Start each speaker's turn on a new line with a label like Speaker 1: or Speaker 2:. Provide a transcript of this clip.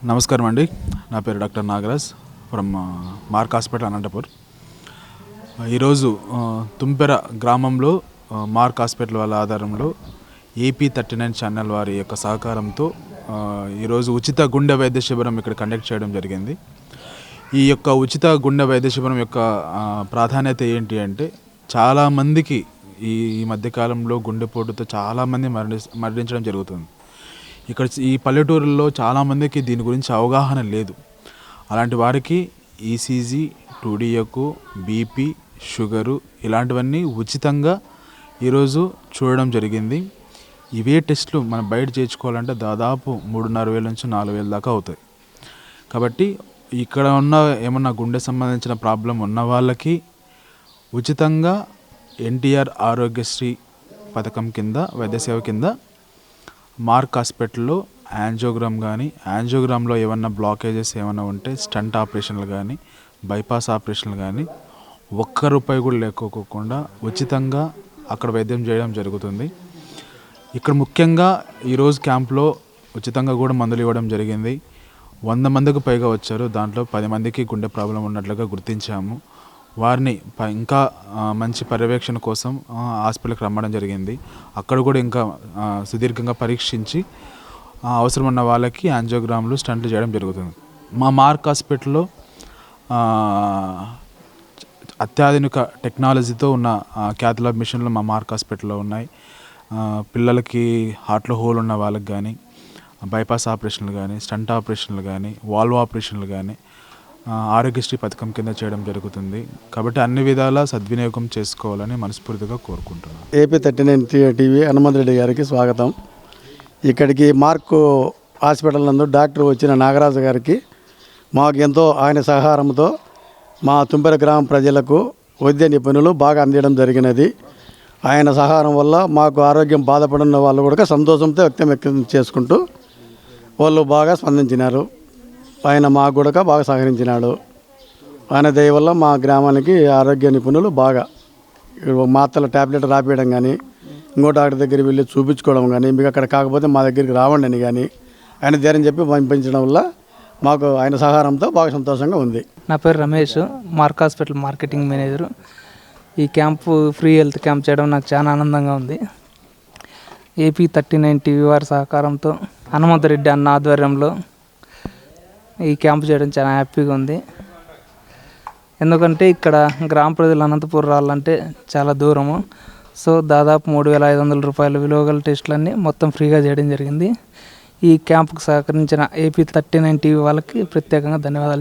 Speaker 1: నమస్కారం అండి. నా పేరు doctor Nagaraj from mark hospital Anantapur. ఈరోజు తుంపెర గ్రామంలో మార్క్ హాస్పిటల్ వాళ్ళ ఆధారంలో AP39 ఛానల్ వారి యొక్క సహకారంతో ఈరోజు ఉచిత గుండె వైద్య శిబిరం ఇక్కడ కండక్ట్ చేయడం జరిగింది. ఈ యొక్క ఉచిత గుండె వైద్య శిబిరం యొక్క ప్రాధాన్యత ఏంటి అంటే, చాలామందికి ఈ మధ్యకాలంలో గుండెపోటుతో చాలామంది మరణించడం జరుగుతుంది. ఇక్కడ ఈ పల్లెటూరుల్లో చాలామందికి దీని గురించి అవగాహన లేదు. అలాంటి వారికి ECG, 2D echo, BP, sugar ఇలాంటివన్నీ ఉచితంగా ఈరోజు చూడడం జరిగింది. ఇవే టెస్టులు మనం బయట చేయించుకోవాలంటే దాదాపు 3,500 నుంచి 4,000 దాకా అవుతాయి. కాబట్టి ఇక్కడ ఉన్న ఏమన్నా గుండె సంబంధించిన ప్రాబ్లం ఉన్న వాళ్ళకి ఉచితంగా NTR ఆరోగ్యశ్రీ పథకం కింద వైద్య సేవ కింద మార్క్ హాస్పిటల్లో యాంజియోగ్రామ్లో ఏమన్నా బ్లాకేజెస్ ఏమైనా ఉంటే స్టంట్ ఆపరేషన్లు కానీ, బైపాస్ ఆపరేషన్లు కానీ ₹1 కూడా లేకోకుండా ఉచితంగా అక్కడ వైద్యం చేయడం జరుగుతుంది. ఇక్కడ ముఖ్యంగా ఈరోజు క్యాంప్లో ఉచితంగా కూడా మందులు ఇవ్వడం జరిగింది. 100 మందికి పైగా వచ్చారు. దాంట్లో 10 మందికి గుండె ప్రాబ్లం ఉన్నట్లుగా గుర్తించాము. వారిని ఇంకా మంచి పర్యవేక్షణ కోసం హాస్పిటల్కి రమ్మడం జరిగింది. అక్కడ కూడా ఇంకా సుదీర్ఘంగా పరీక్షించి అవసరమున్న వాళ్ళకి యాంజియోగ్రామ్లు, స్టంట్లు చేయడం జరుగుతుంది. మా మార్క్ హాస్పిటల్లో అత్యాధునిక టెక్నాలజీతో ఉన్న క్యాథ్ ల్యాబ్ మిషన్లు మా మార్క్ హాస్పిటల్లో ఉన్నాయి. పిల్లలకి హార్ట్లో హోల్ ఉన్న వాళ్ళకి కానీ, బైపాస్ ఆపరేషన్లు కానీ, స్టంట్ ఆపరేషన్లు కానీ, వాల్వ్ ఆపరేషన్లు కానీ ఆరోగ్యశ్రీ పథకం కింద చేయడం జరుగుతుంది. కాబట్టి అన్ని విధాలా సద్వినియోగం చేసుకోవాలని మనస్ఫూర్తిగా కోరుకుంటున్నాను.
Speaker 2: AP39 టీవీ హనుమంత్ రెడ్డి గారికి స్వాగతం. ఇక్కడికి మార్క్ హాస్పిటల్ నందు డాక్టర్ వచ్చిన నాగరాజు గారికి మాకు ఎంతో ఆయన సహకారంతో మా తుంపెర గ్రామ ప్రజలకు వైద్య నిపుణులు బాగా అందించడం జరిగినది. ఆయన సహకారం వల్ల మాకు ఆరోగ్యం బాధపడిన వాళ్ళు కూడా సంతోషంతో వ్యక్తం చేసుకుంటూ వాళ్ళు బాగా స్పందించినారు. ఆయన మాకు కూడా బాగా సహకరించినాడు. ఆయన దయ వల్ల మా గ్రామానికి ఆరోగ్య నిపుణులు బాగా మాత్రల ట్యాబ్లెట్ రాపియడం కానీ, ఇంకో డాక్టర్ దగ్గరికి వెళ్ళి చూపించుకోవడం కానీ, మీకు అక్కడ కాకపోతే మా దగ్గరికి రావండి అని కానీ ఆయన ధైర్యం చెప్పి పంపించడం వల్ల మాకు ఆయన సహకారంతో బాగా సంతోషంగా ఉంది.
Speaker 3: నా పేరు Ramesh, mark hospital marketing manager. ఈ క్యాంపు ఫ్రీ హెల్త్ క్యాంప్ చేయడం నాకు చాలా ఆనందంగా ఉంది. AP39 టీవీ వారి సహకారంతో హనుమంత్ రెడ్డి అన్న ఆధ్వర్యంలో ఈ క్యాంపు చేయడం చాలా హ్యాపీగా ఉంది. ఎందుకంటే ఇక్కడ గ్రామ ప్రజలు అనంతపూర్ రావాలంటే చాలా దూరము. సో దాదాపు ₹3,500 విలువ గల టెస్టులన్నీ మొత్తం ఫ్రీగా చేయడం జరిగింది. ఈ క్యాంపుకు సహకరించిన AP39 టీవీ వాళ్ళకి ప్రత్యేకంగా ధన్యవాదాలు.